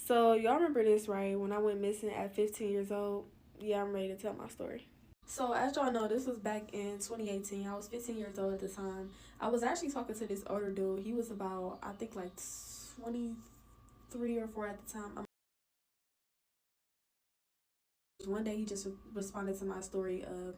So y'all remember this, right? When I went missing at 15 years old? Yeah, I'm ready to tell my story. So as y'all know, this was back in 2018. I was 15 years old at the time. I was actually talking to this older dude. He was about, I think, like 23 or 4 at the time. One day he just responded to my story of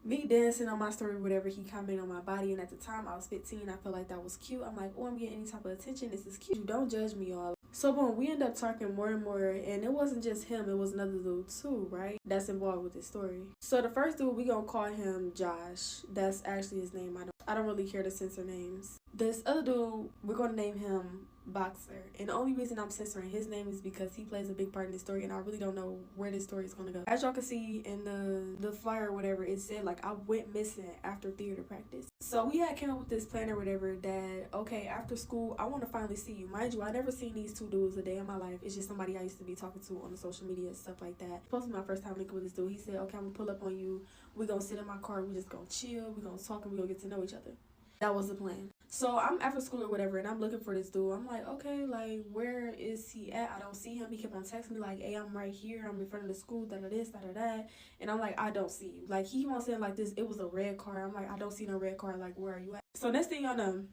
me dancing on my story, whatever. He commented on my body, and at the time I was 15. I felt like that was cute. I'm like, oh, I'm getting any type of attention. This is cute. Don't judge me, y'all. So boom, we end up talking more and more, and it wasn't just him, it was another dude too, right? That's involved with this story. So the first dude, we gonna call him Josh. That's actually his name. I don't really care to censor names. This other dude, we're gonna name him Boxer. And the only reason I'm censoring his name is because he plays a big part in the story, and I really don't know where this story is gonna go. As y'all can see in the flyer or whatever, it said like I went missing after theater practice. So we had came up with this plan or whatever that, okay, after school, I want to finally see you. Mind you, I never seen these two dudes a day in my life. It's just somebody I used to be talking to on the social media and stuff like that. Supposed to be my first time linking with this dude. He said, okay, I'm gonna pull up on you. We gonna sit in my car. We just gonna chill. We gonna talk and we gonna get to know each other. That was the plan. So I'm after school or whatever, and I'm looking for this dude. I'm like, okay, like, where is he at? I don't see him. He kept on texting me like, hey, I'm right here. I'm in front of the school, this, that. And I'm like, I don't see you. Like, he kept on saying like this, it was a red car. I'm like, I don't see no red car. Like, where are you at? So next thing y'all know,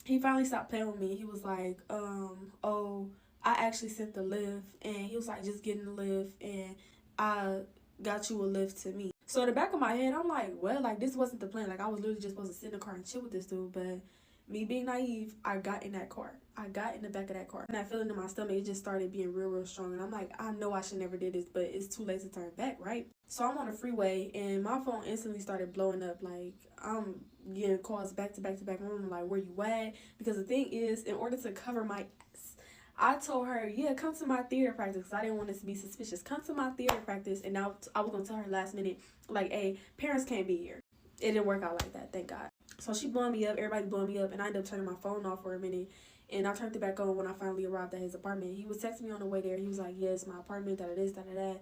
he finally stopped playing with me. He was like, oh, I actually sent the lift. And he was like, just getting the lift. And I got you a lift to me. So in the back of my head, I'm like, well, like, this wasn't the plan. Like, I was literally just supposed to sit in the car and chill with this dude. But me being naive, I got in that car. I got in the back of that car. And that feeling in my stomach, it just started being real strong. And I'm like, I know I should never did this, but it's too late to turn back, right? So I'm on the freeway, and my phone instantly started blowing up. Like, I'm getting calls back to back to back. I'm like, where you at? Because the thing is, in order to cover my ass, I told her, yeah, come to my theater practice. I didn't want this to be suspicious. Come to my theater practice. And now I was going to tell her last minute, like, hey, parents can't be here. It didn't work out like that, thank God. So she blowing me up, everybody blowing me up, and I ended up turning my phone off for a minute. And I turned it back on when I finally arrived at his apartment. He was texting me on the way there. He was like, yes, my apartment, that.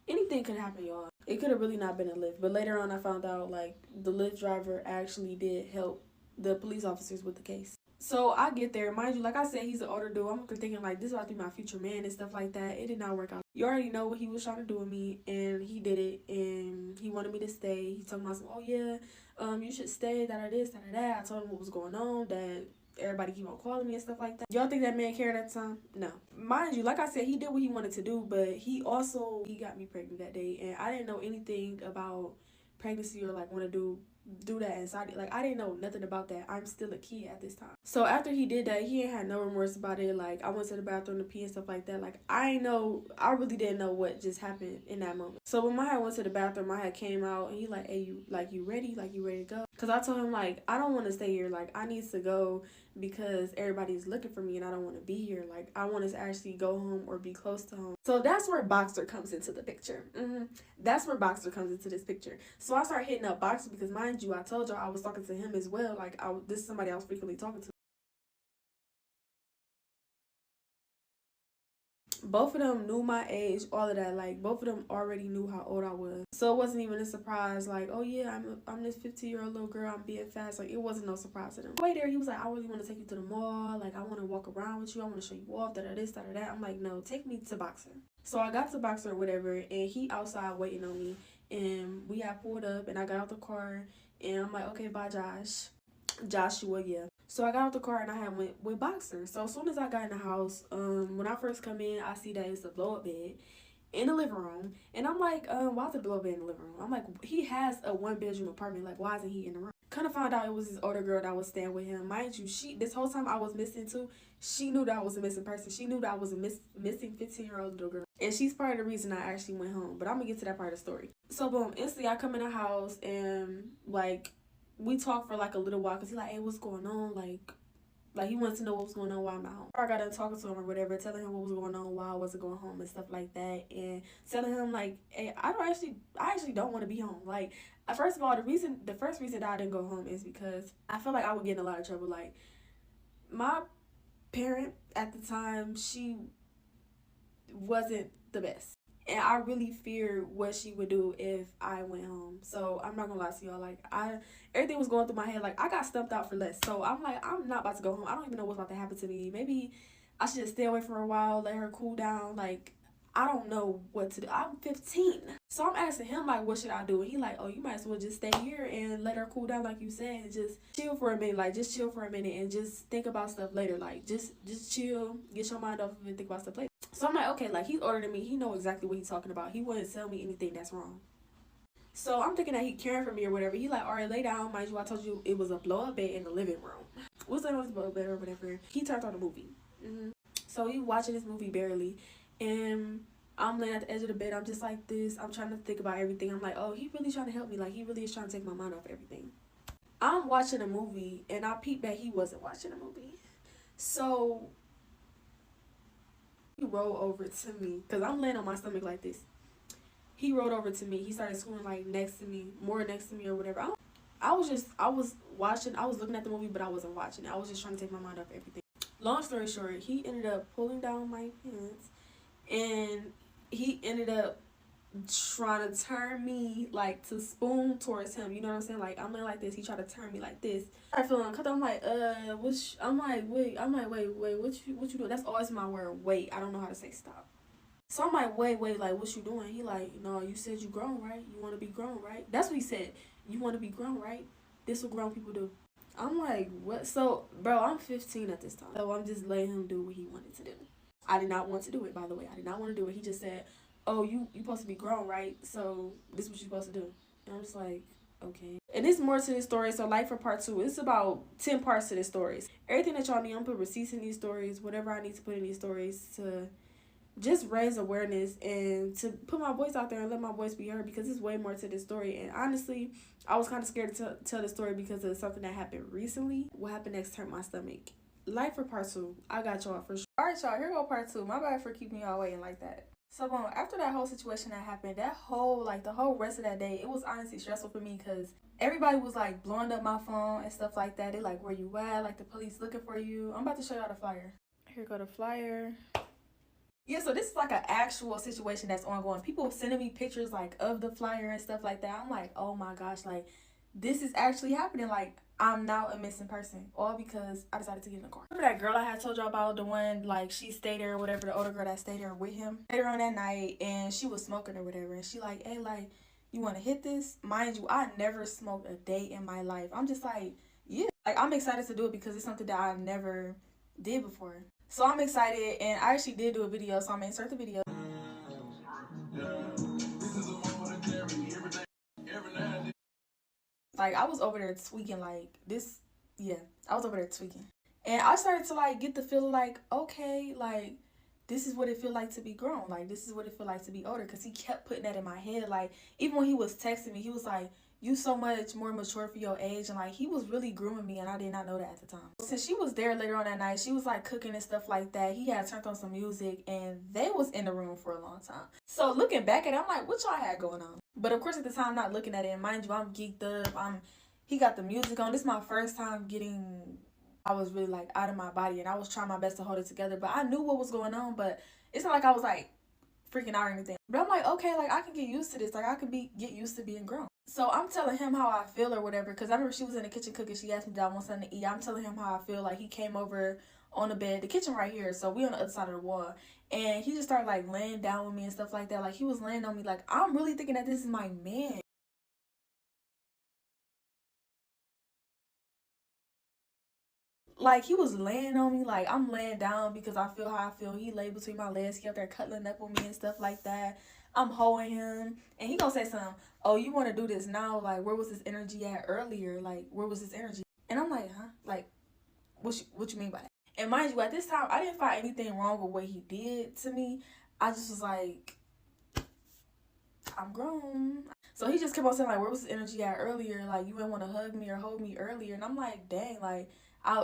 Anything could happen, y'all. It could have really not been a Lyft. But later on, I found out, like, the Lyft driver actually did help the police officers with the case. So I get there, mind you, like I said, he's an older dude. I'm thinking like this is about to be my future man and stuff like that. It did not work out. You already know what he was trying to do with me, and he did it, and he wanted me to stay. He told me, oh yeah, you should stay, that. I told him what was going on, that everybody keep on calling me and stuff like that. Y'all think that man cared at the time? No. Mind you, like I said, he did what he wanted to do, but he got me pregnant that day, and I didn't know anything about pregnancy or like want to do that inside. Like, I didn't know nothing about that. I'm still a kid at this time. So after he did that, he ain't had no remorse about it. Like, I went to the bathroom to pee and stuff like that. Like, I really didn't know what just happened in that moment. So when my went to the bathroom, my came out, and he like, hey, you ready? Like, you ready to go? Because I told him, like, I don't want to stay here. Like, I need to go because everybody's looking for me and I don't want to be here. Like, I want to actually go home or be close to home. So that's where Boxer comes into the picture. That's where Boxer comes into this picture. So I started hitting up Boxer because, mind you, I told y'all I was talking to him as well. Like, this is somebody I was frequently talking to. Both of them knew my age, all of that. Like, both of them already knew how old I was. So it wasn't even a surprise. Like, oh yeah, I'm this 15-year-old little girl. I'm being fast. Like, it wasn't no surprise to them. Way there, he was like, I really want to take you to the mall. Like, I want to walk around with you. I want to show you off. That. I'm like, no, take me to Boxer. So I got to Boxer or whatever, and he outside waiting on me. And we had pulled up, and I got out the car, and I'm like, okay, bye, Joshua, yeah. So I got out the car and I had went with Boxer. So as soon as I got in the house, when I first come in, I see that it's a blow-up bed in the living room. And I'm like, why is the blow-up bed in the living room? I'm like, he has a 1-bedroom apartment. Like, why isn't he in the room? Kind of found out it was this older girl that was staying with him. Mind you, this whole time I was missing too, she knew that I was a missing person. She knew that I was a missing 15-year-old little girl. And she's part of the reason I actually went home. But I'm going to get to that part of the story. So boom, instantly I come in the house and like, we talked for like a little while because he's like, hey, what's going on? Like he wanted to know what was going on while I'm at home. I got done talking to him or whatever, telling him what was going on while I wasn't going home and stuff like that, and telling him like, hey, I actually don't want to be home. Like, first of all, the first reason that I didn't go home is because I felt like I would get in a lot of trouble. Like, my parent at the time, she wasn't the best. And I really feared what she would do if I went home. So I'm not gonna lie to y'all. Like, everything was going through my head. Like, I got stumped out for less. So I'm like, I'm not about to go home. I don't even know what's about to happen to me. Maybe I should just stay away for a while, let her cool down. Like, I don't know what to do. I'm 15. So I'm asking him, like, what should I do? And he like, oh, you might as well just stay here and let her cool down, like you said, and just chill for a minute. Like, just chill for a minute and just think about stuff later. Like, just chill, get your mind off of it, and think about stuff later. So I'm like, okay, like, he's older than me. He know exactly what he's talking about. He wouldn't tell me anything that's wrong. So I'm thinking that he caring for me or whatever. He like, all right, lay down. Mind you, I told you it was a blow up bed in the living room. What's that on his blow up bed or whatever? He turned on the movie. So he watching this movie barely, and I'm laying at the edge of the bed. I'm just like this. I'm trying to think about everything. I'm like, oh, he really trying to help me. Like, he really is trying to take my mind off everything. I'm watching a movie, and I peeped that he wasn't watching a movie. So he rolled over to me because I'm laying on my stomach like this. He rolled over to me. He started screwing like next to me, more next to me or whatever. I was watching, I was looking at the movie, but I wasn't watching it. I was just trying to take my mind off everything. Long story short, he ended up pulling down my pants, and he ended up trying to turn me like to spoon towards him. You know what I'm saying? Like, I'm like this. He tried to turn me like this. I feel uncomfortable. I'm like, wait, what you doing? That's always my word. Wait, I don't know how to say stop. So I'm like, wait, like, what you doing? He like, no, you said you grown, right? You want to be grown, right? That's what he said. You want to be grown, right? This what grown people do. I'm like, what? So, bro, I'm 15 at this time. So I'm just letting him do what he wanted to do. I did not want to do it, by the way. I did not want to do it. He just said, oh, you supposed to be grown, right? So this is what you're supposed to do. And I'm just like, okay. And there's more to this story. So like for part 2, it's about 10 parts to this story. Everything that y'all need, I'm put receipts in these stories, whatever I need to put in these stories to just raise awareness and to put my voice out there and let my voice be heard, because there's way more to this story. And honestly, I was kind of scared to tell the story because of something that happened recently. What happened next turned my stomach. Like for part 2, I got y'all for sure. Alright, y'all, here go part 2. My bad for keeping y'all waiting like that. So after that whole situation that happened, the whole rest of that day, it was honestly stressful for me because everybody was like blowing up my phone and stuff like that. They like, where you at? Like, the police looking for you. I'm about to show y'all the flyer. Here go the flyer. Yeah, so this is like an actual situation that's ongoing. People sending me pictures like of the flyer and stuff like that. I'm like, oh my gosh, like, this is actually happening. Like, I'm now a missing person, all because I decided to get in the car. Remember that girl I had told y'all about, the one, like, she stayed there or whatever, the older girl that stayed there with him? Later on that night, and she was smoking or whatever, and she like, hey, like, you want to hit this? Mind you, I never smoked a day in my life. I'm just like, yeah. Like, I'm excited to do it because it's something that I never did before. So I'm excited, and I actually did do a video, so I'm gonna insert the video. Like, I was over there tweaking like this. Yeah, I was over there tweaking. And I started to like get the feeling like, okay, like, this is what it feel like to be grown. Like, this is what it feel like to be older. Because he kept putting that in my head. Like, even when he was texting me, he was like, you so much more mature for your age. And like, he was really grooming me, and I did not know that at the time. Since she was there later on that night, she was like cooking and stuff like that. He had turned on some music, and they was in the room for a long time. So looking back at it, I'm like, what y'all had going on? But of course at the time, I'm not looking at it. And mind you, I'm geeked up. He got the music on. This is my first time I was really like out of my body, and I was trying my best to hold it together. But I knew what was going on, but it's not like I was like freaking out or anything. But I'm like, okay, like, I can get used to this. Like, I could get used to being grown. So I'm telling him how I feel or whatever, because I remember she was in the kitchen cooking. She asked me, did I want something to eat? I'm telling him how I feel. Like, he came over on the bed, the kitchen right here, so we on the other side of the wall, and he just started like laying down with me and stuff like that. Like, he was laying on me. Like, I'm really thinking that this is my man. Like, he was laying on me, like, I'm laying down because I feel how I feel. He lay between my legs. He up there cuddling up on me and stuff like that. I'm holding him, and he gonna say something, oh, you want to do this now? Like, where was this energy at earlier? Like, where was this energy? And I'm like, huh? Like, what you mean by that? And mind you, at this time, I didn't find anything wrong with what he did to me. I just was like, I'm grown. So he just kept on saying, like, where was this energy at earlier? Like, you didn't want to hug me or hold me earlier. And I'm like, dang, like,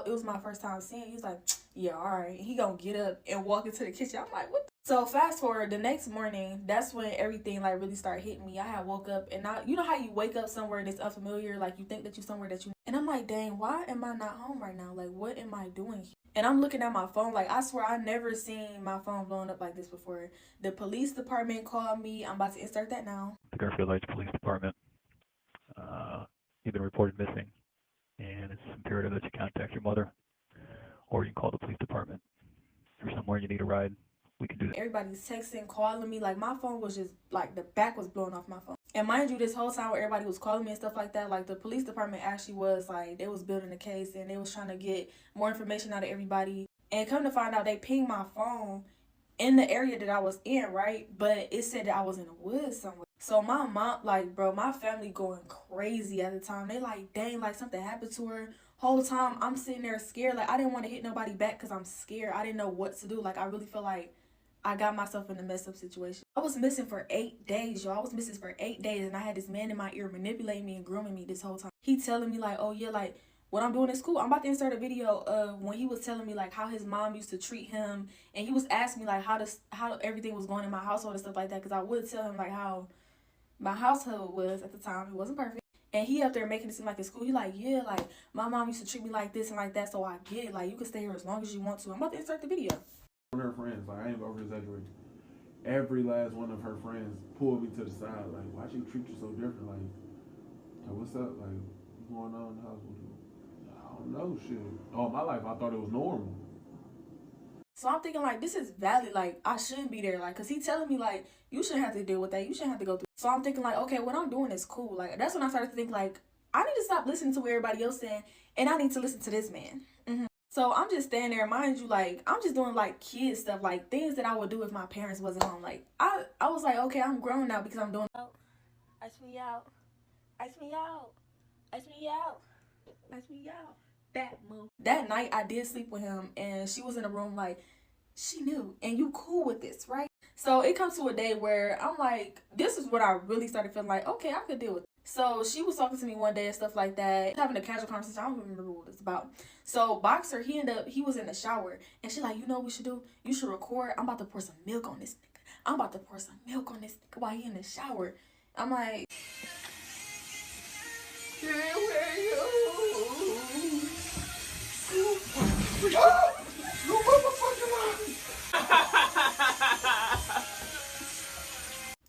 it was my first time seeing. He's like, yeah, all right. And he gonna get up and walk into the kitchen. I'm like, what? So fast forward, the next morning, that's when everything like really started hitting me. I had woke up, and you know how you wake up somewhere that's unfamiliar, like you think that you're somewhere that you, and I'm like, dang, why am I not home right now? Like, what am I doing here? And I'm looking at my phone, like, I swear I never seen my phone blown up like this before. The police department called me. I'm about to insert that now. The Garfield Heights Police Department. You've been reported missing, and it's imperative that you contact your mother, or you can call the police department. or somewhere you need a ride, we can do that. Everybody's texting, calling me. Like, my phone was just, like, the back was blowing off my phone. And mind you, this whole time where everybody was calling me and stuff like that, like, the police department actually was, like, they was building a case and they was trying to get more information out of everybody. And come to find out, they pinged my phone in the area that I was in, right? But it said that I was in the woods somewhere. So my mom, like, bro, my family going crazy at the time. They like, dang, like, something happened to her. Whole time, I'm sitting there scared. Like, I didn't want to hit nobody back because I'm scared. I didn't know what to do. Like, I really feel like I got myself in a messed up situation. I was missing for 8 days, y'all. I was missing for 8 days, and I had this man in my ear manipulating me and grooming me this whole time. He telling me, like, oh, yeah, like, what I'm doing is cool. I'm about to insert a video of when he was telling me, like, how his mom used to treat him. And he was asking me, like, how everything was going in my household and stuff like that. Because I would tell him, like, how my household was at the time. It wasn't perfect. And he up there making it seem like it's cool. He like, yeah, like, my mom used to treat me like this and like that, so I get it. Like, you can stay here as long as you want to. I'm about to insert the video. One of her friends, like, I ain't over exaggerating. Every last one of her friends pulled me to the side, like, why she treat you so different? Like, what's up? Like, what's going on in the house with you? I don't know, shit. All my life, I thought it was normal. So I'm thinking, like, this is valid. Like, I shouldn't be there. Like, because he telling me, like, you shouldn't have to deal with that. You shouldn't have to go through. So I'm thinking, like, okay, what I'm doing is cool. Like, that's when I started to think, like, I need to stop listening to what everybody else saying, and I need to listen to this man. So I'm just standing there, mind you, like, I'm just doing, like, kid stuff, like, things that I would do if my parents wasn't home. Like, I was like, okay, I'm grown now because I'm doing. Ice me out. Ice me out. Ice me out. Ice me out. That night I did sleep with him, and she was in the room like, she knew, and you cool with this, right? So it comes to a day where I'm like, this is what I really started feeling like, okay, I could deal with it. So she was talking to me one day and stuff like that, having a casual conversation. I don't remember what it's about. So Boxer, he was in the shower, and she like, you know what we should do? You should record. I'm about to pour some milk on this nigga. I'm about to pour some milk on this nigga while he in the shower. I'm like, here where you? You motherfucking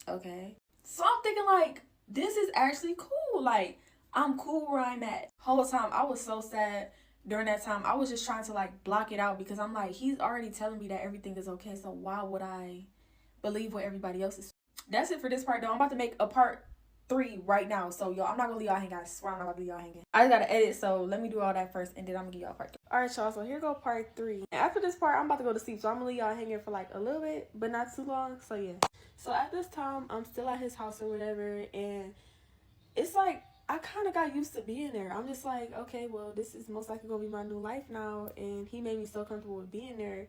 Okay. So I'm thinking, like, this is actually cool. Like, I'm cool where I'm at. Whole time, I was so sad during that time. I was just trying to, like, block it out because I'm like, he's already telling me that everything is okay. So why would I believe what everybody else is? That's it for this part, though. I'm about to make a part 3 right now. So, y'all, I'm not gonna leave y'all hanging. I swear I'm not gonna leave y'all hanging. I just gotta edit, so let me do all that first, and then I'm gonna give y'all part 3. Alright, y'all, so here go part 3. And after this part, I'm about to go to sleep, so I'm gonna leave y'all hanging for like a little bit, but not too long. So yeah. So at this time, I'm still at his house or whatever, and it's like, I kind of got used to being there. I'm just like, okay, well, this is most likely gonna be my new life now, and he made me so comfortable with being there.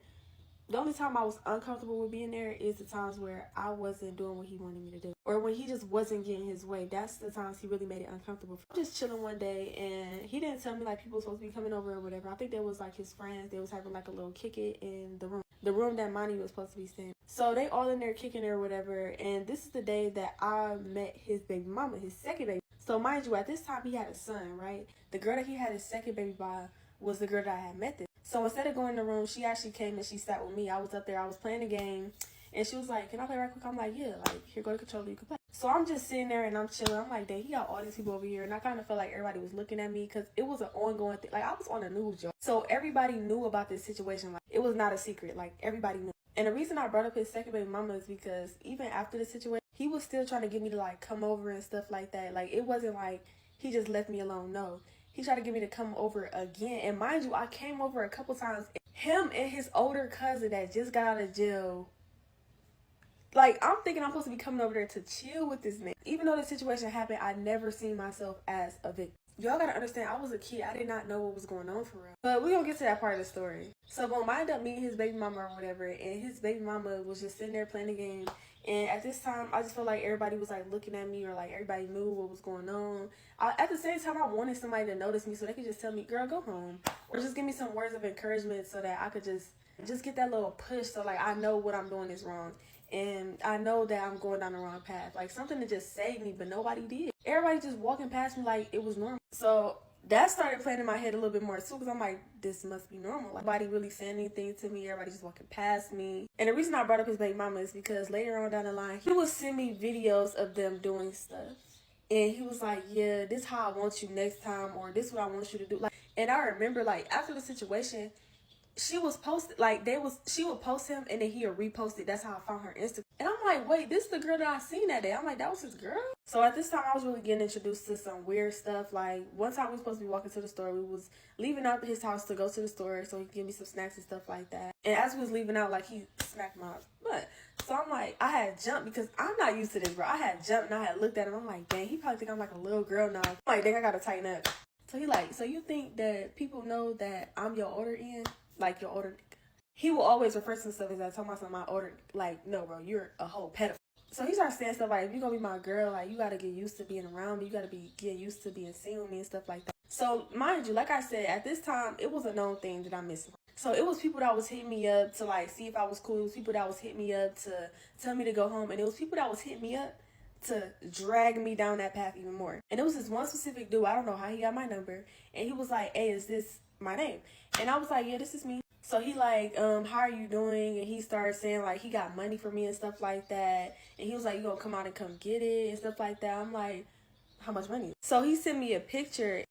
The only time I was uncomfortable with being there is the times where I wasn't doing what he wanted me to do. Or when he just wasn't getting his way. That's the times he really made it uncomfortable. I'm just chilling one day, and he didn't tell me, like, people were supposed to be coming over or whatever. I think there was, like, his friends. They was having, like, a little kick it in the room. The room that Monty was supposed to be staying. So they all in there kicking it or whatever. And this is the day that I met his baby mama, his second baby. So mind you, at this time, he had a son, right? The girl that he had his second baby by was the girl that I had met this. So instead of going in the room, she actually came and she sat with me. I was up there, I was playing the game, and she was like, can I play right quick? I'm like, yeah, like, here, go to controller, you can play. So I'm just sitting there and I'm chilling. I'm like, dang, he got all these people over here, and I kind of felt like everybody was looking at me because it was an ongoing thing. Like, I was on the news, y'all. So everybody knew about this situation. Like, it was not a secret. Like, everybody knew. And the reason I brought up his second baby mama is because even after the situation, he was still trying to get me to, like, come over and stuff like that. Like, it wasn't like he just left me alone. No. He tried to get me to come over again. And mind you, I came over a couple times. Him and his older cousin that just got out of jail. Like, I'm thinking I'm supposed to be coming over there to chill with this man. Even though the situation happened, I never seen myself as a victim. Y'all gotta understand, I was a kid. I did not know what was going on for real. But we're gonna get to that part of the story. So, boom, I ended up meeting his baby mama or whatever. And his baby mama was just sitting there playing the game. And at this time, I just felt like everybody was, like, looking at me, or, like, everybody knew what was going on. At the same time, I wanted somebody to notice me so they could just tell me, girl, go home. Or just give me some words of encouragement so that I could just get that little push so, like, I know what I'm doing is wrong. And I know that I'm going down the wrong path. Like, something to just save me, but nobody did. Everybody just walking past me like it was normal. So that started playing in my head a little bit more too, because I'm like, this must be normal. Like, nobody really saying anything to me. Everybody just walking past me. And the reason I brought up his baby mama is because later on down the line, he would send me videos of them doing stuff. And he was like, yeah, this is how I want you next time, or this is what I want you to do. Like, and I remember, like, after the situation, she was posted, like, she would post him and then he would repost it. That's how I found her Instagram. And I'm like, wait, this is the girl that I seen that day. I'm like, that was his girl? So at this time, I was really getting introduced to some weird stuff. Like, one time we were supposed to be walking to the store. We was leaving out his house to go to the store so he could give me some snacks and stuff like that. And as we was leaving out, like, he smacked my butt. So I'm like, I had jumped because I'm not used to this, bro. I had jumped and I had looked at him. I'm like, dang, he probably think I'm like a little girl now. I'm like, dang, I gotta tighten up. So he like, so you think that people know that I'm your older end? Like, your older nigga? He will always refer to himself as talking about something my older, like, no, bro, you're a whole pedophile. So he started saying stuff like, if you're gonna be my girl, like, you gotta get used to being around me. You gotta get used to being seen with me and stuff like that. So, mind you, like I said, at this time, it was a known thing that I'm missing. So, it was people that was hitting me up to, like, see if I was cool. It was people that was hitting me up to tell me to go home. And it was people that was hitting me up to drag me down that path even more. And it was this one specific dude, I don't know how he got my number. And he was like, hey, is this my name? And I was like, yeah, this is me. So he like, how are you doing? And he started saying like he got money for me and stuff like that. And he was like, you gonna come out and come get it and stuff like that. I'm like, how much money? So he sent me a picture.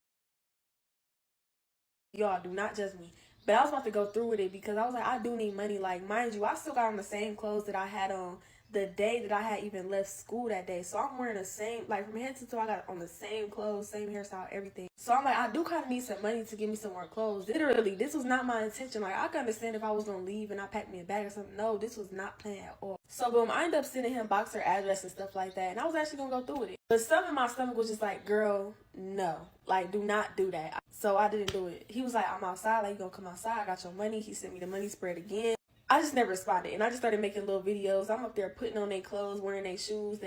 Y'all, do not judge me. But I was about to go through with it because I was like, I do need money. Like, mind you, I still got on the same clothes that I had on the day that I had even left school that day. So I'm wearing the same, like from head to toe, I got on the same clothes, same hairstyle, everything. So I'm like, I do kind of need some money to give me some more clothes. Literally, this was not my intention. Like, I could understand if I was going to leave and I packed me a bag or something. No, this was not planned at all. So boom, I ended up sending him boxer address and stuff like that. And I was actually going to go through with it. But something in my stomach was just like, girl, no. Like, do not do that. So I didn't do it. He was like, I'm outside. Like, you going to come outside? I got your money. He sent me the money spread again. I just never responded, and I just started making little videos. I'm up there putting on their clothes, wearing their shoes.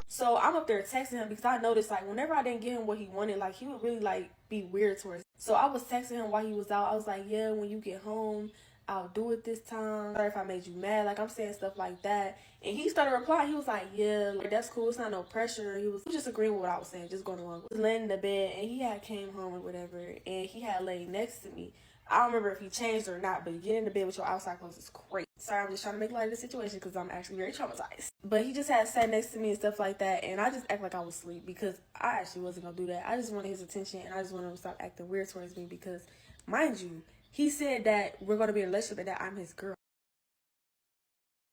So I'm up there texting him because I noticed like whenever I didn't give him what he wanted, like he would really like be weird towards me. So I was texting him while he was out. I was like, yeah, when you get home, I'll do it this time. Sorry if I made you mad. Like, I'm saying stuff like that. And he started replying. He was like, yeah, like, that's cool. It's not no pressure. He was just agreeing with what I was saying, just going along with it. Laying in the bed, and he had came home or whatever, and he had laid next to me. I don't remember if he changed or not, but getting in the bed with your outside clothes is crazy. Sorry, I'm just trying to make light of the situation because I'm actually very traumatized. But he just had sat next to me and stuff like that, and I just act like I was asleep because I actually wasn't going to do that. I just wanted his attention, and I just wanted him to stop acting weird towards me because, mind you, he said that we're going to be in a relationship and that I'm his girl.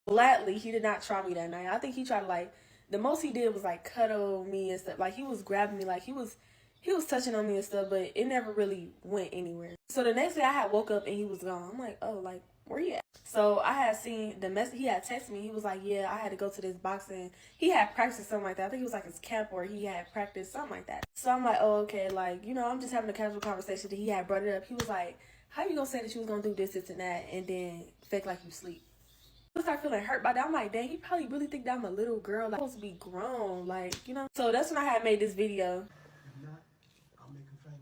Gladly, he did not try me that night. I think he tried to, like, the most he did was, like, cuddle me and stuff. Like, he was grabbing me, like, he was touching on me and stuff, but it never really went anywhere. So the next day I had woke up and he was gone. I'm like, oh, like, where you at? So I had seen the message. He had texted me. He was like, yeah, I had to go to this boxing. He had practiced something like that. I think it was like his camp or he had practiced something like that. So I'm like, oh, okay. Like, you know, I'm just having a casual conversation that he had brought it up. He was like, how you gonna say that you was gonna do this, this, and that, and then fake like you sleep? I start feeling hurt by that. I'm like, dang, he probably really think that I'm a little girl. Like, I'm supposed to be grown, like, you know? So that's when I had made this video. If not, I'll make him famous.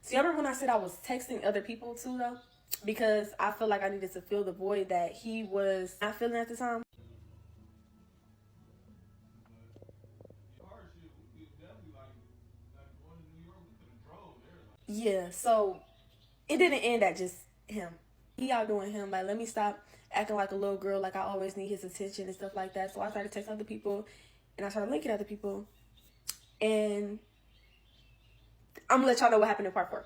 See, I remember when I said I was texting other people too, though? Because I felt like I needed to fill the void that he was not feeling at the time. Yeah, so it didn't end at just him. He out doing him. Like, let me stop acting like a little girl. Like, I always need his attention and stuff like that. So I started texting other people, and I started linking other people. And I'm gonna let y'all know what happened in part 4.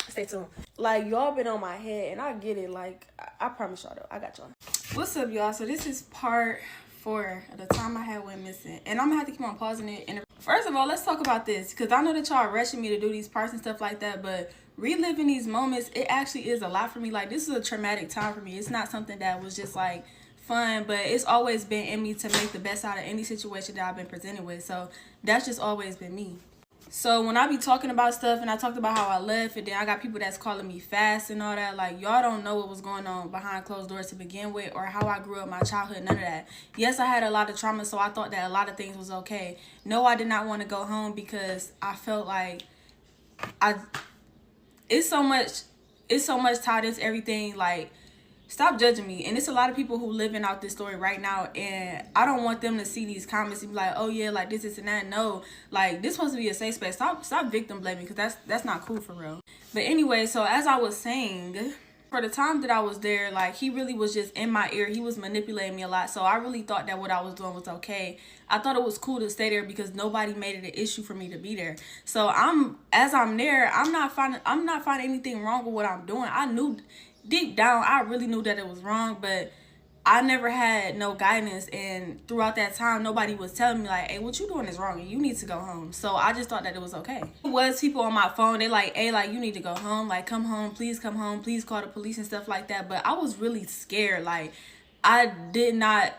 Stay tuned. Like, y'all been on my head, and I get it. Like, I promise y'all though, I got y'all. What's up, y'all? So this is part 4 of the time I had went missing, and I'm gonna have to keep on pausing it. And first of all, let's talk about this because I know that y'all are rushing me to do these parts and stuff like that, but reliving these moments, it actually is a lot for me. Like, this is a traumatic time for me. It's not something that was just like fun, but it's always been in me to make the best out of any situation that I've been presented with. So that's just always been me. So when I be talking about stuff and I talked about how I left and then I got people that's calling me fast and all that, like, y'all don't know what was going on behind closed doors to begin with or how I grew up my childhood, none of that. Yes, I had a lot of trauma, so I thought that a lot of things was okay. No, I did not want to go home because I felt like it's so much tied into everything. Like, stop judging me. And it's a lot of people who living out this story right now, and I don't want them to see these comments and be like, oh yeah, like this and that. No, like, this supposed to be a safe space. Stop victim blaming, because that's not cool for real. But anyway, so as I was saying, For the time that I was there, like, he really was just in my ear. He was manipulating me a lot. So I really thought that what I was doing was okay. I thought it was cool to stay there because nobody made it an issue for me to be there. So as I'm there, I'm not finding anything wrong with what I'm doing. I knew deep down, I really knew that it was wrong, but I never had no guidance, and throughout that time, nobody was telling me like, hey, what you doing is wrong and you need to go home. So I just thought that it was okay. There was people on my phone, they like, hey, like, you need to go home, like, come home, please call the police and stuff like that. But I was really scared. Like, I did not,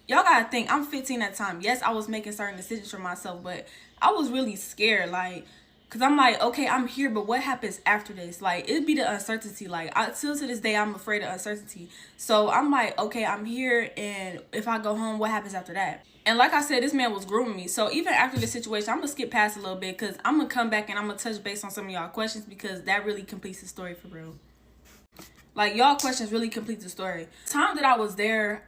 y'all gotta think, I'm 15 at the time. Yes, I was making certain decisions for myself, but I was really scared, like, because I'm like, okay, I'm here, but what happens after this? Like, it'd be the uncertainty. Like, still to this day, I'm afraid of uncertainty. So I'm like, okay, I'm here, and if I go home, what happens after that? And like I said, this man was grooming me. So even after this situation, I'm going to skip past a little bit because I'm going to come back and I'm going to touch base on some of y'all questions because that really completes the story for real. Like, y'all questions really complete the story. The time that I was there,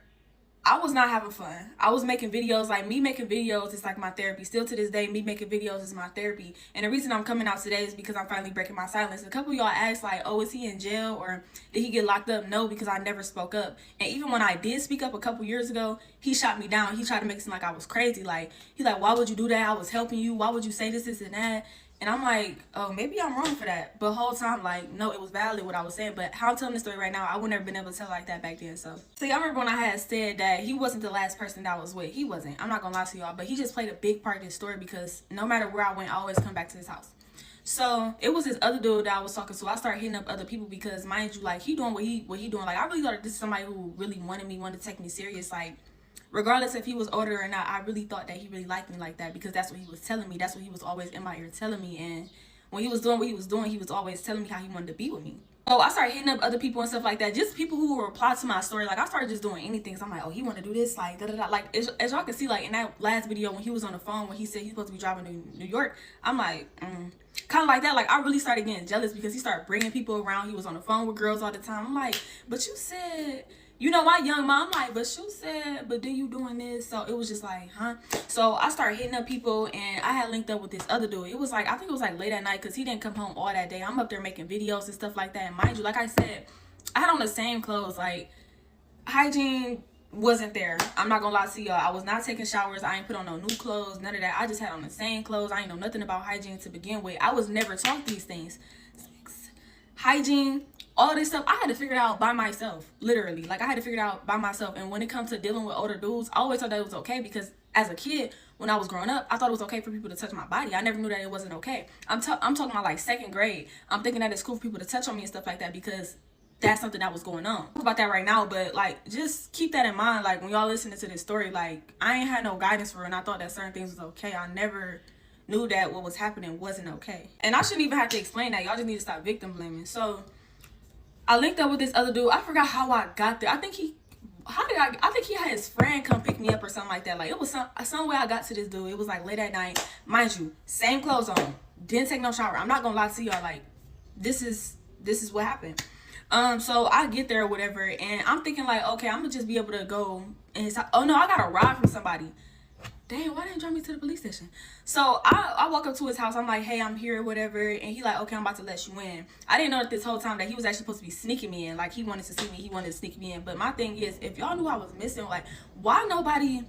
I was not having fun. I was making videos. Like, me making videos is like my therapy. Still to this day, me making videos is my therapy. And the reason I'm coming out today is because I'm finally breaking my silence. A couple of y'all asked, like, oh, is he in jail or did he get locked up? No, because I never spoke up. And even when I did speak up a couple years ago, he shot me down. He tried to make it seem like I was crazy. Like, he's like, why would you do that? I was helping you. Why would you say this and that? And I'm like, oh, maybe I'm wrong for that. But the whole time, like, no, it was valid what I was saying. But how I'm telling the story right now, I would never been able to tell like that back then. So, see, I remember when I had said that he wasn't the last person that I was with. He wasn't. I'm not going to lie to y'all. But he just played a big part in this story because no matter where I went, I always come back to his house. So, it was this other dude that I was talking to. I started hitting up other people because, mind you, like, he doing what he doing. Like, I really thought that this is somebody who really wanted to take me serious. Like, regardless if he was older or not, I really thought that he really liked me like that because that's what he was telling me. That's what he was always in my ear telling me. And when he was doing what he was doing, he was always telling me how he wanted to be with me. So I started hitting up other people and stuff like that. Just people who would reply to my story. Like, I started just doing anything. So I'm like, oh, he want to do this? Like, da-da-da. Like, as y'all can see, like, in that last video when he was on the phone, when he said he's supposed to be driving to New York, I'm like, kind of like that. Like, I really started getting jealous because he started bringing people around. He was on the phone with girls all the time. I'm like, but you said... You know, my young mom, like, but you said, but do you doing this? So it was just like, huh? So I started hitting up people, and I had linked up with this other dude. It was like, I think it was like late at night because he didn't come home all that day. I'm up there making videos and stuff like that. And mind you, like I said, I had on the same clothes. Like, hygiene wasn't there. I'm not gonna lie to y'all. I was not taking showers. I ain't put on no new clothes, none of that. I just had on the same clothes. I ain't know nothing about hygiene to begin with. I was never taught these things. Hygiene, all this stuff, I had to figure it out by myself, literally. Like, I had to figure it out by myself. And when it comes to dealing with older dudes, I always thought that it was okay because as a kid, when I was growing up, I thought it was okay for people to touch my body. I never knew that it wasn't okay. I'm talking about like second grade. I'm thinking that it's cool for people to touch on me and stuff like that because that's something that was going on. I'm about that right now, but like, just keep that in mind. Like, when y'all listening to this story, like, I ain't had no guidance for it, and I thought that certain things was okay. I never knew that what was happening wasn't okay. And I shouldn't even have to explain that. Y'all just need to stop victim blaming. So I linked up with this other dude. I forgot how I got there. I think he had his friend come pick me up or something like that. Like, it was some way I got to this dude. It was like late at night. Mind you, same clothes on. Didn't take no shower. I'm not gonna lie to y'all. Like, this is what happened. So I get there or whatever, and I'm thinking like, okay, I'm gonna just be able to go in his house. Oh no, I got a ride from somebody. Dang, why didn't you drive me to the police station? So I walk up to his house. I'm like, hey, I'm here, whatever. And he like, okay, I'm about to let you in. I didn't know that this whole time that he was actually supposed to be sneaking me in. Like, he wanted to see me. He wanted to sneak me in. But my thing is, if y'all knew I was missing, like, why nobody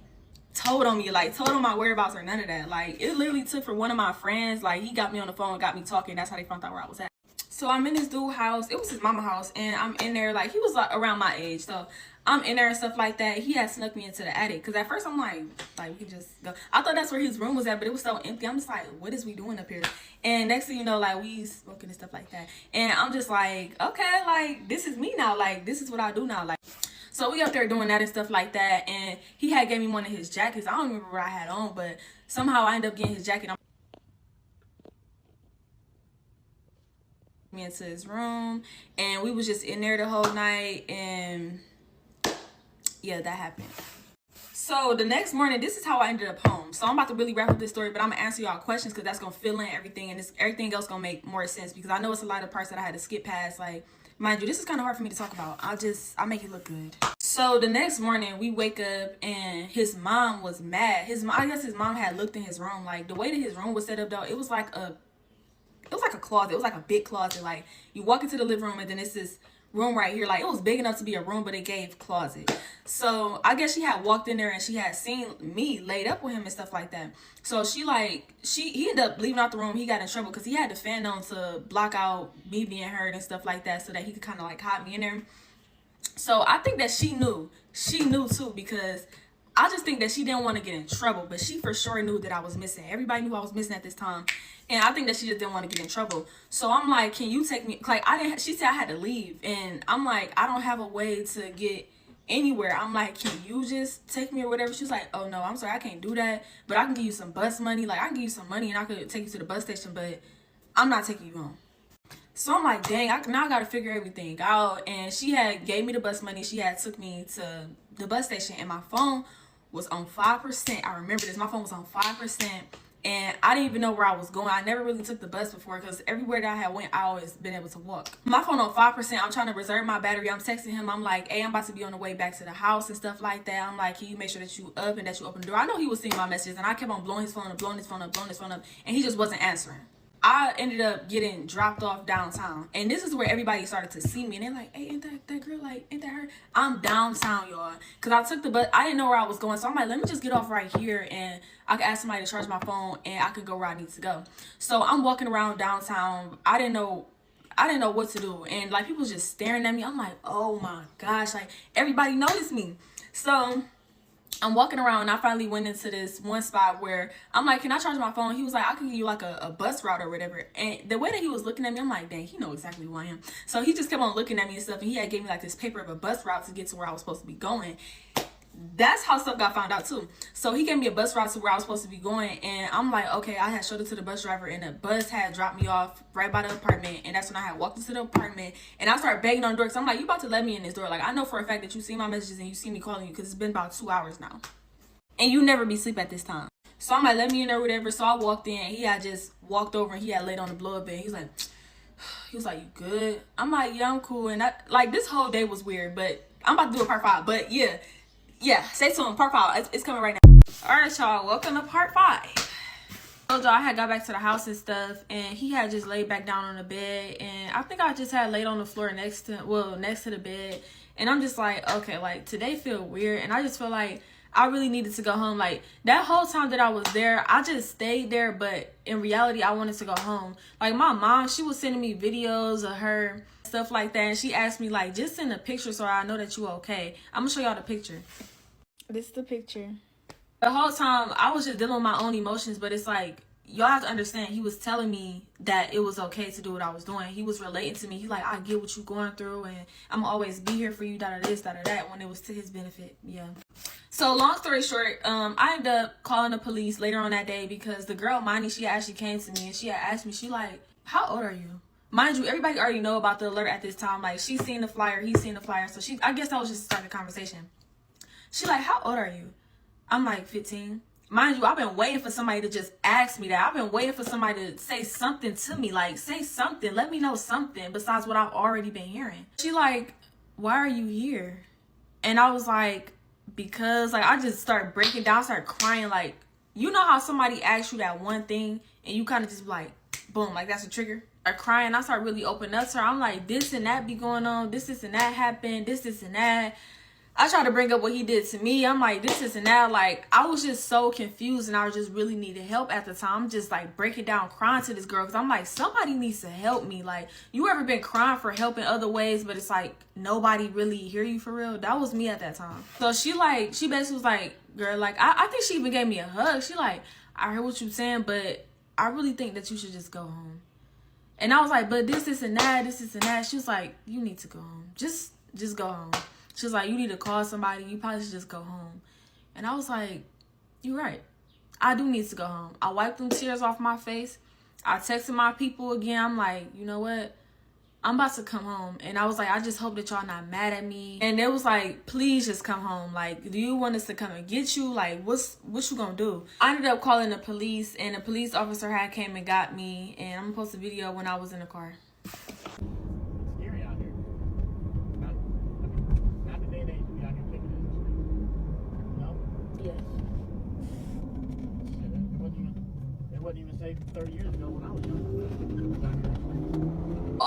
told on me? Like, told on my whereabouts or none of that? Like, it literally took for one of my friends. Like, he got me on the phone and got me talking. That's how they found out where I was at. So I'm in this dude's house. It was his mama house. And I'm in there. Like, he was like around my age. So I'm in there and stuff like that. He had snuck me into the attic. Because at first I'm like, we can just go. I thought that's where his room was at, but it was so empty. I'm just like, what is we doing up here? And next thing you know, like, we smoking and stuff like that. And I'm just like, okay, like, this is me now. Like, this is what I do now. Like, so we up there doing that and stuff like that. And he had gave me one of his jackets. I don't remember what I had on, but somehow I ended up getting his jacket. Me into his room, and we was just in there the whole night, and yeah, that happened. So the next morning, this is how I ended up home. So I'm about to really wrap up this story, but I'm gonna answer y'all questions because that's gonna fill in everything, and everything else gonna make more sense because I know it's a lot of parts that I had to skip past. Like, mind you, this is kind of hard for me to talk about. I make it look good. So the next morning, we wake up and his mom was mad. I guess his mom had looked in his room. Like, the way that his room was set up though, it was like a it was like a closet. It was like a big closet. Like, you walk into the living room and then it's this room right here. Like, it was big enough to be a room, but it gave closet. So I guess she had walked in there and she had seen me laid up with him and stuff like that. So he ended up leaving out the room. He got in trouble because he had the fan on to block out me being heard and stuff like that, so that he could kind of like hide me in there. So I think that she knew too, because I just think that she didn't want to get in trouble, but she for sure knew that I was missing. Everybody knew I was missing at this time. And I think that she just didn't want to get in trouble. So I'm like, can you take me? Like, she said I had to leave. And I'm like, I don't have a way to get anywhere. I'm like, can you just take me or whatever? She's like, oh no, I'm sorry, I can't do that. But I can give you some bus money. Like, I can give you some money and I could take you to the bus station, but I'm not taking you home. So I'm like, dang, now I got to figure everything out. And she had gave me the bus money. She had took me to the bus station and my phone was on 5%. I remember this. My phone was on 5%. And I didn't even know where I was going. I never really took the bus before because everywhere that I had went, I always been able to walk. My phone on 5%. I'm trying to reserve my battery. I'm texting him. I'm like, hey, I'm about to be on the way back to the house and stuff like that. I'm like, can you make sure that you up and that you open the door? I know he was seeing my messages and I kept on blowing his phone up, and he just wasn't answering. I ended up getting dropped off downtown. And this is where everybody started to see me. And they're like, hey, ain't that girl? Like, ain't that her? I'm downtown, y'all. Because I took the bus. I didn't know where I was going. So I'm like, let me just get off right here. And I could ask somebody to charge my phone. And I could go where I need to go. So I'm walking around downtown. I didn't know what to do. And, like, people just staring at me. I'm like, oh, my gosh. Like, everybody noticed me. So I'm walking around and I finally went into this one spot where I'm like, can I charge my phone? He was like, I can give you like a bus route or whatever. And the way that he was looking at me, I'm like, dang, he know exactly who I am. So he just kept on looking at me and stuff. And he had gave me like this paper of a bus route to get to where I was supposed to be going. That's how stuff got found out too. So he gave me a bus route to where I was supposed to be going. And I'm like, okay, I had showed it to the bus driver and the bus had dropped me off right by the apartment. And that's when I had walked into the apartment and I started banging on the door. Because I'm like, you about to let me in this door. Like, I know for a fact that you see my messages and you see me calling you because it's been about 2 hours now. And you never be asleep at this time. So I'm like, let me in there or whatever. So I walked in. He had just walked over and he had laid on the blow-up bed. He was like, you good? I'm like, yeah, I'm cool. And like, this whole day was weird. But I'm about to do a part 5. But yeah, stay tuned. Part 5. It's coming right now. All right, y'all. Welcome to part 5. So y'all, I had got back to the house and stuff. And he had just laid back down on the bed. And I think I just had laid on the floor next to the bed. And I'm just like, okay, like, today feel weird. And I just feel like I really needed to go home. Like, that whole time that I was there, I just stayed there, but in reality, I wanted to go home. Like, my mom, she was sending me videos of her, stuff like that, and she asked me, like, just send a picture so I know that you okay. I'm gonna show y'all the picture. This is the picture. The whole time, I was just dealing with my own emotions, but it's like, y'all have to understand, he was telling me that it was okay to do what I was doing. He was relating to me. He's like, I get what you're going through, and I'm always be here for you, this, that, when it was to his benefit. Yeah. So long story short, I ended up calling the police later on that day because the girl, Mindy, she actually came to me and she had asked me, she like, how old are you? Mind you, everybody already know about the alert at this time. Like, she's seen the flyer, he's seen the flyer. So I guess that was just starting the conversation. She like, how old are you? I'm like, 15. Mind you, I've been waiting for somebody to just ask me that. I've been waiting for somebody to say something to me. Like, say something. Let me know something besides what I've already been hearing. She like, why are you here? And I was like, because, like, I just started breaking down, started crying. Like, you know how somebody asks you that one thing and you kind of just like, boom, like that's a trigger? Or crying. I started really opening up to her. I'm like, this and that be going on. This and that happened. This and that. I tried to bring up what he did to me. I'm like, this and that. Like, I was just so confused and I just really needed help at the time. I'm just like breaking down, crying to this girl because I'm like, somebody needs to help me. Like, you ever been crying for help in other ways, but it's like nobody really hear you for real? That was me at that time. So she basically was like, girl, like, I think she even gave me a hug. She like, I heard what you're saying, but I really think that you should just go home. And I was like, but this and that. She was like, you need to go home. Just go home. She was like, you need to call somebody. You probably should just go home. And I was like, you're right. I do need to go home. I wiped them tears off my face. I texted my people again. I'm like, you know what? I'm about to come home. And I was like, I just hope that y'all not mad at me. And it was like, please just come home. Like, do you want us to come and get you? Like, what you gonna do? I ended up calling the police, and the police officer had came and got me. And I'm gonna post a video when I was in the car. Scary out here. Not the day and age to be out here taking it. No? Yeah. Shit, it wasn't even safe 30 years ago when I was young.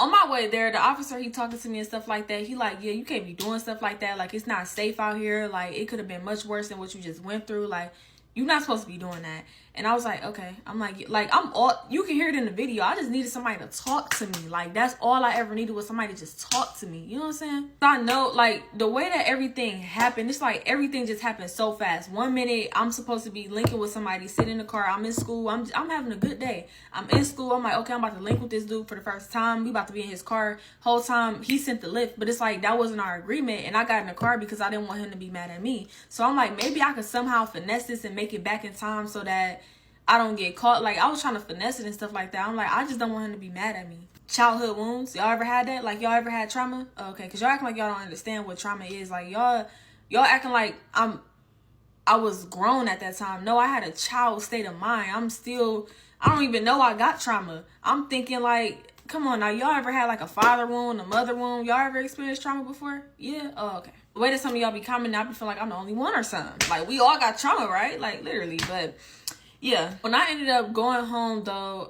on my way there, the officer, he talking to me and stuff like that. He like, yeah, you can't be doing stuff like that. Like, it's not safe out here. Like, it could have been much worse than what you just went through. Like, you're not supposed to be doing that. And I was like, okay. I'm like, I'm all, you can hear it in the video. I just needed somebody to talk to me. Like, that's all I ever needed was somebody to just talk to me. You know what I'm saying? I know, like, the way that everything happened, it's like everything just happened so fast. 1 minute, I'm supposed to be linking with somebody, sitting in the car. I'm in school. I'm having a good day. I'm in school. I'm like, okay, I'm about to link with this dude for the first time. We about to be in his car. Whole time, he sent the lift. But it's like, that wasn't our agreement. And I got in the car because I didn't want him to be mad at me. So I'm like, maybe I could somehow finesse this and make it back in time so that I don't get caught. Like, I was trying to finesse it and stuff like that. I'm like, I just don't want him to be mad at me. Childhood wounds. Y'all ever had that? Like, y'all ever had trauma? Okay, because y'all acting like y'all don't understand what trauma is. Like, y'all acting like I was grown at that time. No, I had a child state of mind. I don't even know I got trauma. I'm thinking like, come on now. Y'all ever had like a father wound, a mother wound? Y'all ever experienced trauma before? Yeah? Oh, okay. The way that some of y'all be commenting, I be feeling like I'm the only one or something. Like, we all got trauma, right? Like, literally. But yeah, when I ended up going home though,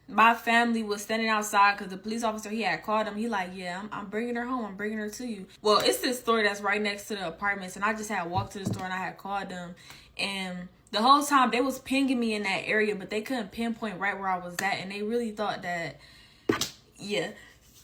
my family was standing outside because the police officer, he had called him. He like, yeah, I'm bringing her home. I'm bringing her to you. Well, it's this store that's right next to the apartments, and I just had walked to the store and I had called them, and the whole time they was pinging me in that area, but they couldn't pinpoint right where I was at, and they really thought that, yeah,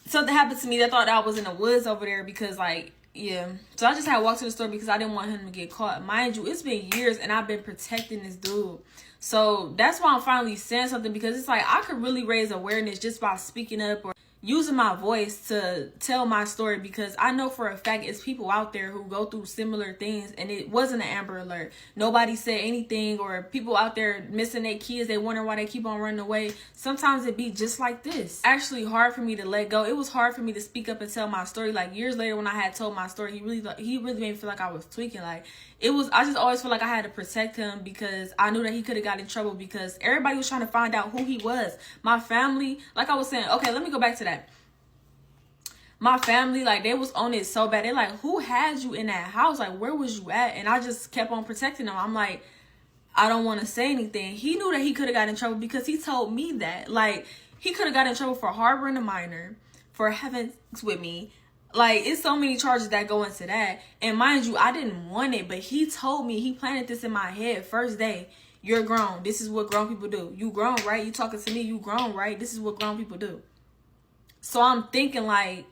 something happened to me. They thought I was in the woods over there because like, yeah. So I just had walked to the store because I didn't want him to get caught. Mind you, it's been years and I've been protecting this dude. So that's why I'm finally saying something, because it's like I could really raise awareness just by speaking up or using my voice to tell my story, because I know for a fact it's people out there who go through similar things and it wasn't an Amber Alert. Nobody said anything, or people out there missing their kids, they wonder why they keep on running away. Sometimes it be just like this. Actually hard for me to let go. It was hard for me to speak up and tell my story. Like years later when I had told my story, he really made me feel like I was tweaking. Like I just always feel like I had to protect him because I knew that he could have got in trouble because everybody was trying to find out who he was. My family, like I was saying, okay, let me go back to that. My family, like, they was on it so bad. They like, who had you in that house? Like, where was you at? And I just kept on protecting him. I'm like, I don't want to say anything. He knew that he could have got in trouble because he told me that. Like, he could have got in trouble for harboring a minor, for having sex with me. Like, it's so many charges that go into that. And mind you, I didn't want it, but he told me, he planted this in my head first day. You're grown. This is what grown people do. You grown, right? You talking to me. You grown, right? This is what grown people do. So I'm thinking like,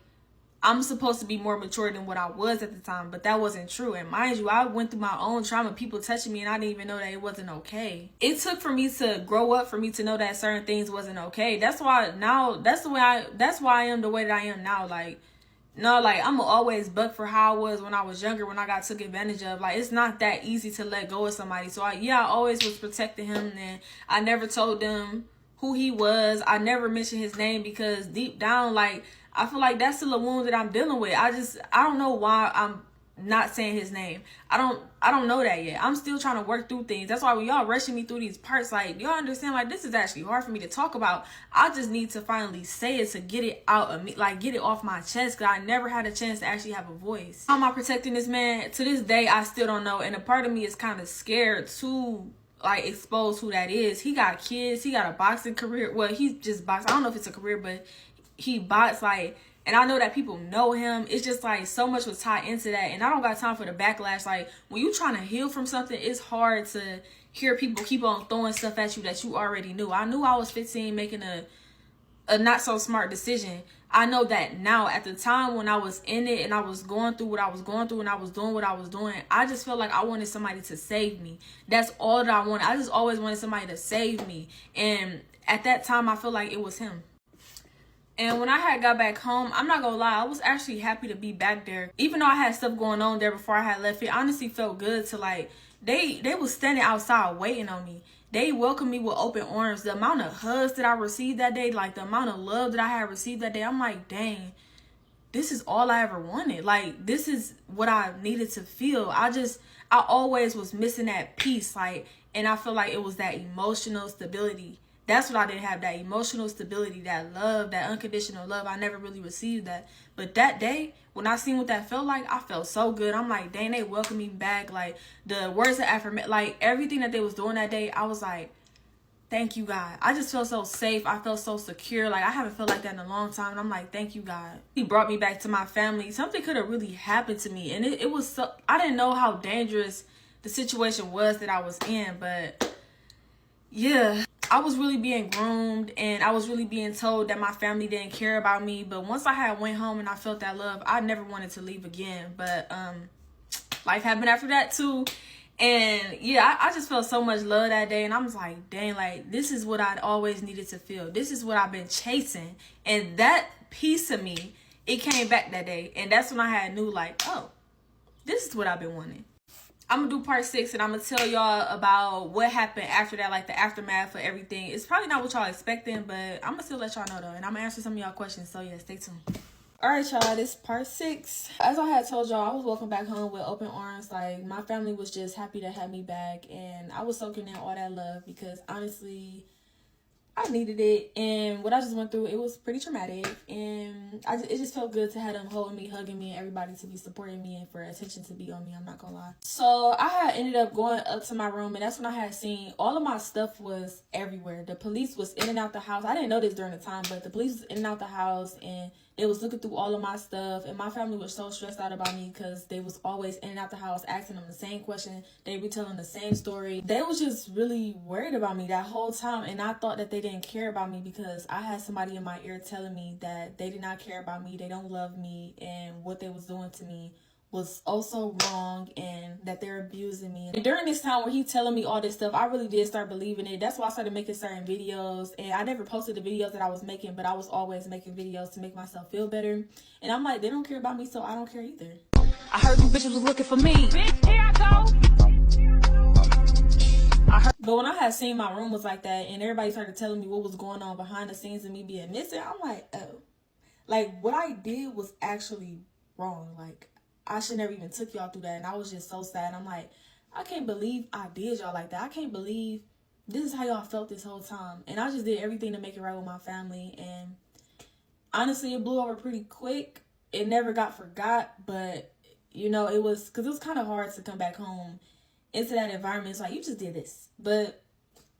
I'm supposed to be more mature than what I was at the time, but that wasn't true. And mind you, I went through my own trauma, people touching me, and I didn't even know that it wasn't okay. It took for me to grow up, for me to know that certain things wasn't okay. That's why now, that's why I am the way that I am now. Like, no, like, I'm always buck for how I was when I was younger, when I got took advantage of. Like, it's not that easy to let go of somebody. So I always was protecting him, and I never told them who he was. I never mentioned his name because deep down, like, I feel like that's still a wound that I'm dealing with. I don't know why I'm not saying his name. I don't know that yet. I'm still trying to work through things. That's why when y'all rushing me through these parts, like, y'all understand, like, this is actually hard for me to talk about. I just need to finally say it to get it out of me, like, get it off my chest, because I never had a chance to actually have a voice. How am I protecting this man? To this day, I still don't know. And a part of me is kind of scared to, like, expose who that is. He got kids. He got a boxing career. Well, he just boxed. I don't know if it's a career, but he boxed, like, and I know that people know him. It's just like so much was tied into that, and I don't got time for the backlash. Like, when you trying to heal from something, it's hard to hear people keep on throwing stuff at you that you already knew. I knew I was 15 making a not so smart decision. I know that now. At the time when I was in it and I was going through what I was going through and I was doing what I was doing, I just felt like I wanted somebody to save me. That's all that I wanted. I just always wanted somebody to save me, and at that time I feel like it was him. And when I had got back home, I'm not gonna lie, I was actually happy to be back there. Even though I had stuff going on there before I had left, it honestly felt good to, like, they was standing outside waiting on me. They welcomed me with open arms. The amount of hugs that I received that day, like the amount of love that I had received that day, I'm like, dang, this is all I ever wanted. Like, this is what I needed to feel. I always was missing that peace, like, and I feel like it was that emotional stability. That's what I didn't have, that emotional stability, that love, that unconditional love. I never really received that. But that day, when I seen what that felt like, I felt so good. I'm like, dang, they welcomed me back. Like, the words of affirmation, like, everything that they was doing that day, I was like, Thank you, God. I just feel so safe. I feel so secure. Like, I haven't felt like that in a long time. And I'm like, thank you, God. He brought me back to my family. Something could have really happened to me. And it was so, I didn't know how dangerous the situation was that I was in. But yeah, I was really being groomed, and I was really being told that my family didn't care about me. But once I had went home and I felt that love, I never wanted to leave again. But life happened after that too. And yeah, I just felt so much love that day. And I was like, dang, like, this is what I'd always needed to feel. This is what I've been chasing. And that piece of me, it came back that day. And that's when I had knew, like, oh, this is what I've been wanting. I'm going to do part 6, and I'm going to tell y'all about what happened after that, like the aftermath for everything. It's probably not what y'all expecting, but I'm going to still let y'all know, though. And I'm going to answer some of y'all questions. So, yeah, stay tuned. Alright, y'all, this is part 6. As I had told y'all, I was welcomed back home with open arms. Like, my family was just happy to have me back, and I was soaking in all that love because, honestly, I needed it. And what I just went through, it was pretty traumatic, and it just felt good to have them holding me, hugging me, and everybody to be supporting me and for attention to be on me. I'm not gonna lie. So I had ended up going up to my room, and that's when I had seen all of my stuff was everywhere. The police was in and out the house. I didn't know this during the time, but the police was in and out the house, and they was looking through all of my stuff. And my family was so stressed out about me because they was always in and out the house asking them the same question. They be telling the same story. They was just really worried about me that whole time, and I thought that they didn't care about me because I had somebody in my ear telling me that they did not care about me, they don't love me, and what they was doing to me was also wrong, and that they're abusing me. And during this time where he telling me all this stuff, I really did start believing it. That's why I started making certain videos, and I never posted the videos that I was making, but I was always making videos to make myself feel better. And I'm like, they don't care about me, so I don't care either. I heard you bitches was looking for me. Bitch, here I go. But when I had seen my room was like that, and everybody started telling me what was going on behind the scenes and me being missing, I'm like, oh. Like, what I did was actually wrong. Like, I should never even took y'all through that. And I was just so sad. I'm like, I can't believe I did y'all like that. I can't believe this is how y'all felt this whole time. And I just did everything to make it right with my family. And honestly, it blew over pretty quick. It never got forgot. But, you know, it was kind of hard to come back home into that environment. It's like, you just did this. But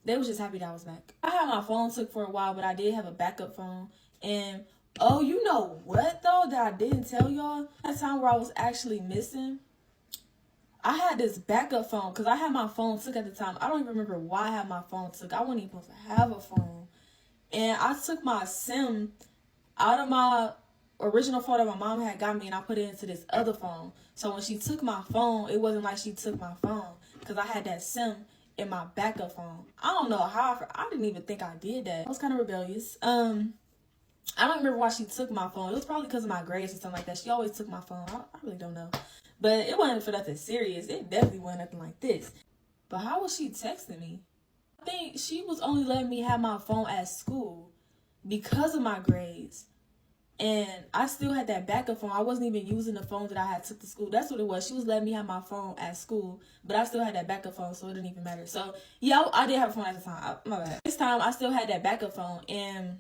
they was just happy that I was back. I had my phone took for a while, but I did have a backup phone. And oh, you know what, though, that I didn't tell y'all? That time where I was actually missing, I had this backup phone because I had my phone took at the time. I don't even remember why I had my phone took. I wasn't even supposed to have a phone. And I took my SIM out of my original phone that my mom had got me, and I put it into this other phone. So when she took my phone, it wasn't like she took my phone because I had that SIM in my backup phone. I don't know how. I didn't even think I did that. I was kind of rebellious. I don't remember why she took my phone. It was probably because of my grades or something like that. She always took my phone. I really don't know. But it wasn't for nothing serious. It definitely wasn't nothing like this. But how was she texting me? I think she was only letting me have my phone at school because of my grades. And I still had that backup phone. I wasn't even using the phone that I had took to school. That's what it was. She was letting me have my phone at school, but I still had that backup phone, so it didn't even matter. So, yeah, I did have a phone at the time. My bad. This time, I still had that backup phone, and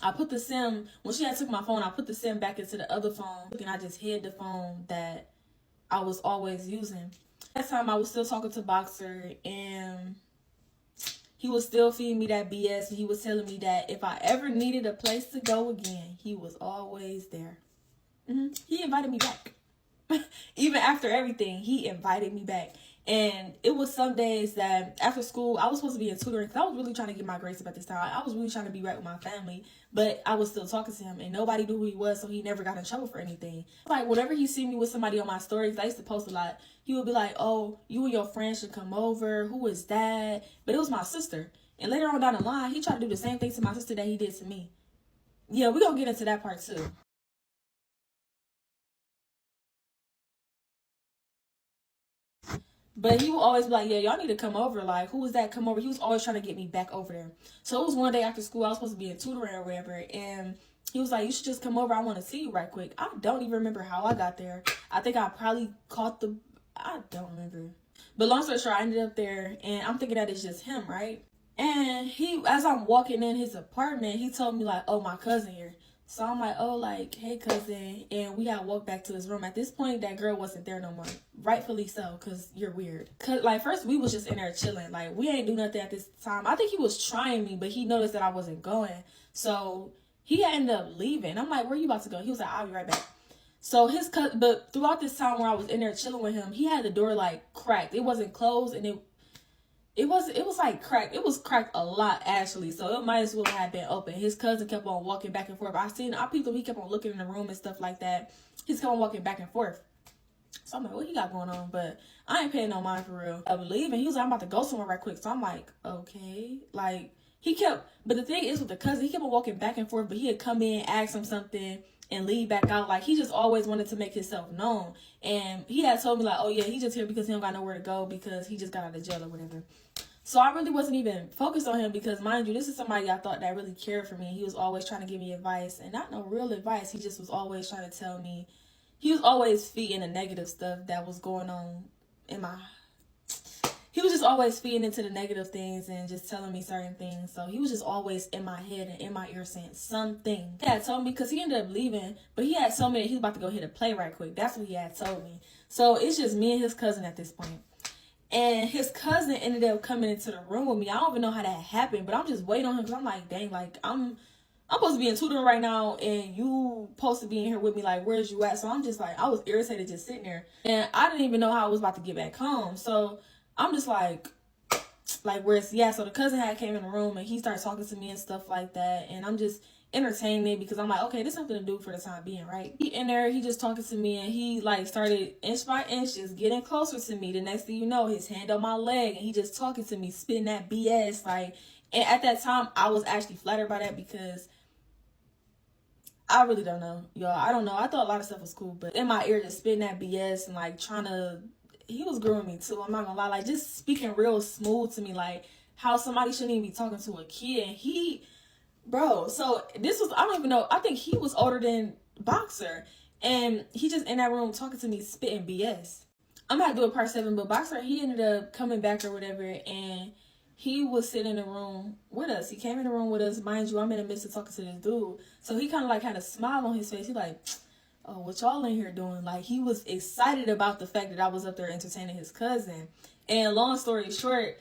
I put the SIM, when she had took my phone, I put the SIM back into the other phone, and I just hid the phone that I was always using. That time, I was still talking to Boxer, and he was still feeding me that BS, and he was telling me that if I ever needed a place to go again, he was always there. He invited me back. Even after everything, he invited me back. And it was some days that after school, I was supposed to be in tutoring because I was really trying to get my grades up at this time. I was really trying to be right with my family, but I was still talking to him, and nobody knew who he was, so he never got in trouble for anything. Like, whenever he see me with somebody on my stories, I used to post a lot, he would be like, oh, you and your friend should come over. Who is that? But it was my sister. And later on down the line, he tried to do the same thing to my sister that he did to me. Yeah, we're going to get into that part too. But he would always be like, yeah, y'all need to come over. Like, who was that? Come over. He was always trying to get me back over there. So it was one day after school. I was supposed to be in tutoring or whatever. And he was like, you should just come over. I want to see you right quick. I don't even remember how I got there. I think I probably caught I don't remember. But long story short, I ended up there. And I'm thinking that it's just him, right? And as I'm walking in his apartment, he told me like, oh, my cousin here. So I'm like, oh, like, hey, cousin. And we had walked back to his room. At this point, that girl wasn't there no more. Rightfully so, because you're weird. Cause, like, first, we was just in there chilling. Like, we ain't do nothing at this time. I think he was trying me, but he noticed that I wasn't going. So he ended up leaving. I'm like, where you about to go? He was like, I'll be right back. So his cousin, but throughout this time where I was in there chilling with him, he had the door, like, cracked. It wasn't closed, and it was like cracked. It was cracked a lot, actually. So it might as well have been open. His cousin kept on walking back and forth. I peeped him. He kept on looking in the room and stuff like that. He's kept on walking back and forth. So I'm like, what he got going on? But I ain't paying no mind for real. I believe, and he was like, I'm about to go somewhere right quick. So I'm like, okay. Like, but the thing is with the cousin, he kept on walking back and forth, but he had come in, ask him something, and leave back out. Like, he just always wanted to make himself known. And he had told me, like, oh yeah, he just here because he don't got nowhere to go because he just got out of jail or whatever. So I really wasn't even focused on him because, mind you, this is somebody I thought that really cared for me. He was always trying to give me advice, and not no real advice. He just was always trying to tell me. He was always feeding the negative stuff that was going on he was just always feeding into the negative things and just telling me certain things. So he was just always in my head and in my ear saying something. He had told me, because he ended up leaving, but he had told me that he was about to go hit a play right quick. That's what he had told me. So it's just me and his cousin at this point. And his cousin ended up coming into the room with me. I don't even know how that happened, but I'm just waiting on him because I'm like, dang, like, I'm supposed to be in tutoring right now, and you supposed to be in here with me. Like, where's you at? So I'm just like, I was irritated just sitting there. And I didn't even know how I was about to get back home. So I'm just like, where's he at? So the cousin had came in the room, and he started talking to me and stuff like that. And I'm just entertaining it because I'm like, okay, there's something to do for the time being, right? He in there, he just talking to me, and he like started inch by inch just getting closer to me. The next thing you know, his hand on my leg, and he just talking to me, spitting that BS. Like, and at that time, I was actually flattered by that because I really don't know, y'all. I don't know. I thought a lot of stuff was cool, but in my ear, just spitting that BS and like he was grooming me too. I'm not gonna lie, like just speaking real smooth to me, like how somebody shouldn't even be talking to a kid. And so this was, I don't even know. I think he was older than Boxer, and he just in that room talking to me, spitting BS. I'm gonna do a part 7, but Boxer, he ended up coming back or whatever, and he was sitting in the room with us. He came in the room with us. Mind you, I'm in the midst of talking to this dude. So he kind of like had a smile on his face. He like, oh, what y'all in here doing? Like, he was excited about the fact that I was up there entertaining his cousin. And long story short,